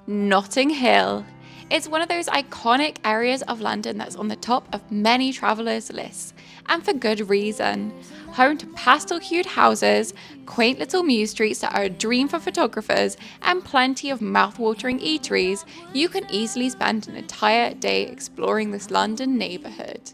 Notting Hill. It's one of those iconic areas of London that's on the top of many travellers' lists, and for good reason. Home to pastel-hued houses, quaint little Mews streets that are a dream for photographers, and plenty of mouth-watering eateries, you can easily spend an entire day exploring this London neighbourhood.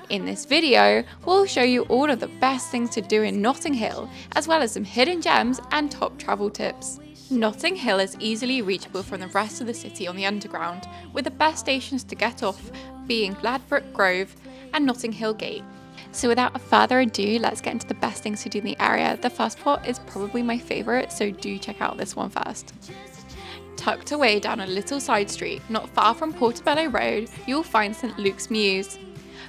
In this video, we'll show you all of the best things to do in Notting Hill, as well as some hidden gems and top travel tips. Notting Hill is easily reachable from the rest of the city on the Underground, with the best stations to get off being Ladbroke Grove and Notting Hill Gate. So without further ado, let's get into the best things to do in the area. The first spot is probably my favourite, so do check out this one first. Tucked away down a little side street, not far from Portobello Road, you'll find St Luke's Mews.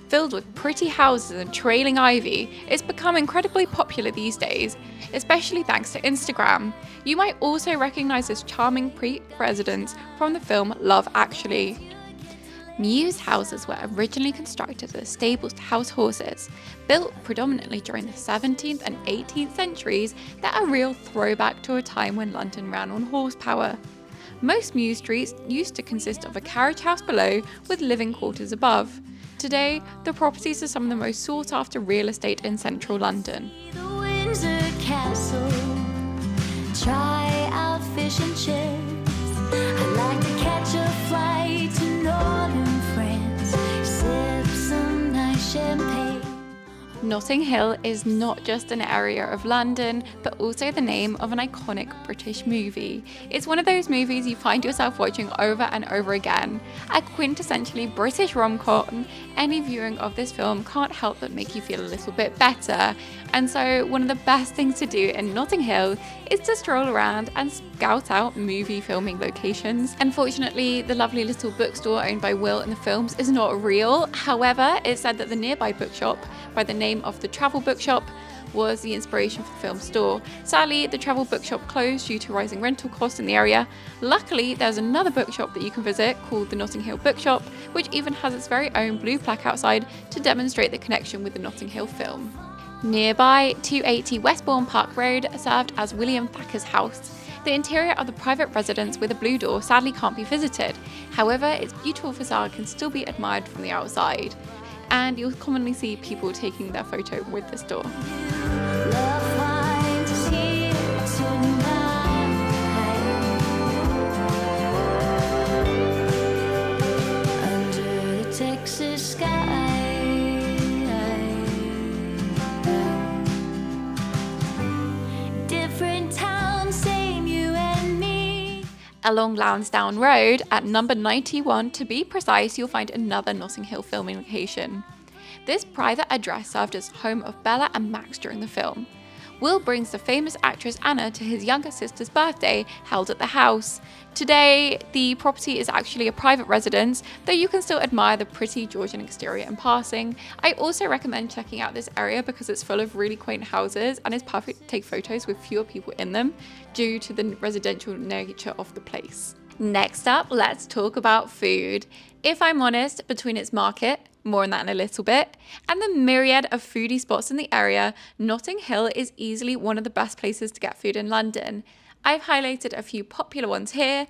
Filled with pretty houses and trailing ivy, it's become incredibly popular these days, especially thanks to Instagram. You might also recognise this charming residence from the film Love Actually. Mews houses were originally constructed as stables to house horses, built predominantly during the 17th and 18th centuries that are a real throwback to a time when London ran on horsepower. Most Mews streets used to consist of a carriage house below with living quarters above. Today, the properties are some of the most sought after real estate in central London. Try out fish and chips. I'd like to catch a flight to northern France, sip some nice champagne. Notting Hill is not just an area of London, but also the name of an iconic British movie. It's one of those movies you find yourself watching over and over again. A quintessentially British rom-com, any viewing of this film can't help but make you feel a little bit better. And so one of the best things to do in Notting Hill is to stroll around and scout out movie filming locations. Unfortunately, the lovely little bookstore owned by Will in the films is not real. However, it's said that the nearby bookshop, by the name of the Travel Bookshop, was the inspiration for the film store. Sadly, the Travel Bookshop closed due to rising rental costs in the area. Luckily, there's another bookshop that you can visit called the Notting Hill Bookshop, which even has its very own blue plaque outside to demonstrate the connection with the Notting Hill film. Nearby, 280 Westbourne Park Road served as William Thacker's house. The interior of the private residence with a blue door sadly can't be visited. However, its beautiful facade can still be admired from the outside. And you'll commonly see people taking their photo with this door. Along Lansdowne Road, at number 91 to be precise, you'll find another Notting Hill filming location. This private address served as home of Bella and Max during the film. Will brings the famous actress Anna to his younger sister's birthday, held at the house. Today, the property is actually a private residence, though you can still admire the pretty Georgian exterior in passing. I also recommend checking out this area because it's full of really quaint houses and is perfect to take photos with fewer people in them due to the residential nature of the place. Next up, let's talk about food. If I'm honest, between its market, more on that in a little bit, and the myriad of foodie spots in the area, Notting Hill is easily one of the best places to get food in London. I've highlighted a few popular ones here.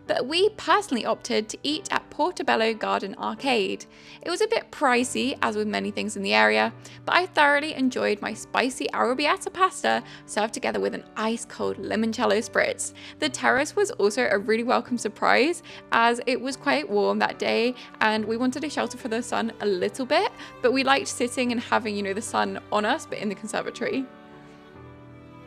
But we personally opted to eat at Portobello Garden Arcade. It was a bit pricey, as with many things in the area, but I thoroughly enjoyed my spicy arrabbiata pasta served together with an ice-cold limoncello spritz. The terrace was also a really welcome surprise, as it was quite warm that day and we wanted to shelter for the sun a little bit, but we liked sitting and having, the sun on us, but in the conservatory.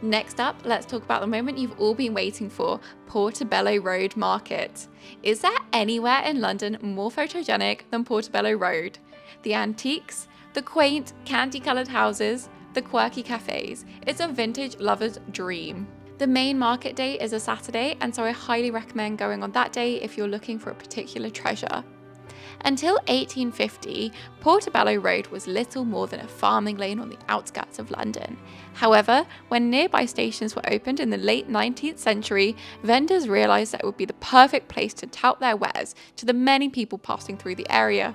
Next up, let's talk about the moment you've all been waiting for, Portobello Road Market. Is there anywhere in London more photogenic than Portobello Road? The antiques, the quaint, candy-coloured houses, the quirky cafes. It's a vintage lover's dream. The main market day is a Saturday, and so I highly recommend going on that day if you're looking for a particular treasure. Until 1850, Portobello Road was little more than a farming lane on the outskirts of London. However, when nearby stations were opened in the late 19th century, vendors realised that it would be the perfect place to tout their wares to the many people passing through the area.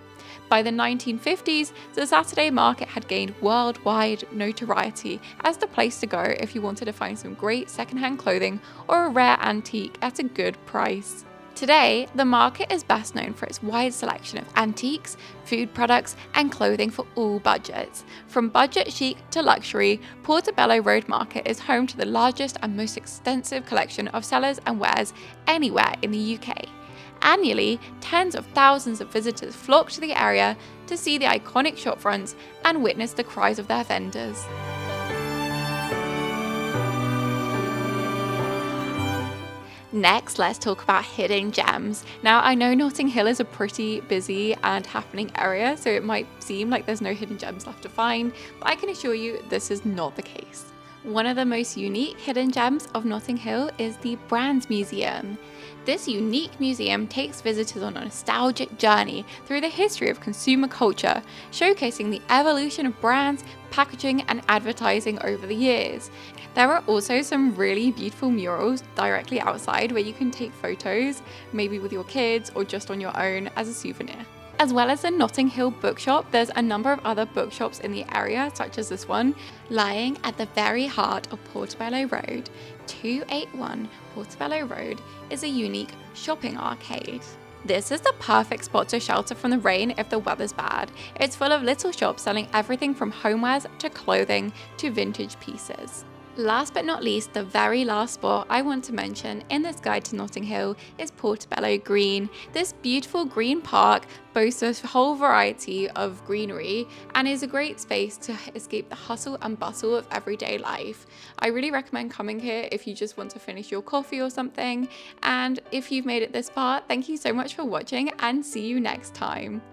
By the 1950s, the Saturday market had gained worldwide notoriety as the place to go if you wanted to find some great secondhand clothing or a rare antique at a good price. Today, the market is best known for its wide selection of antiques, food products, and clothing for all budgets. From budget chic to luxury, Portobello Road Market is home to the largest and most extensive collection of sellers and wares anywhere in the UK. Annually, tens of thousands of visitors flock to the area to see the iconic shopfronts and witness the cries of their vendors. Next, let's talk about hidden gems. Now, I know Notting Hill is a pretty busy and happening area, so it might seem like there's no hidden gems left to find, but I can assure you this is not the case. One of the most unique hidden gems of Notting Hill is the Brands Museum. This unique museum takes visitors on a nostalgic journey through the history of consumer culture, showcasing the evolution of brands, packaging, and advertising over the years. There are also some really beautiful murals directly outside where you can take photos, maybe with your kids or just on your own as a souvenir. As well as the Notting Hill Bookshop, there's a number of other bookshops in the area, such as this one, lying at the very heart of Portobello Road. 281 Portobello Road is a unique shopping arcade. This is the perfect spot to shelter from the rain if the weather's bad. It's full of little shops selling everything from homewares to clothing to vintage pieces. Last but not least, the very last spot I want to mention in this guide to Notting Hill is Portobello Green. This beautiful green park boasts a whole variety of greenery and is a great space to escape the hustle and bustle of everyday life. I really recommend coming here if you just want to finish your coffee or something. And if you've made it this far, thank you so much for watching and see you next time.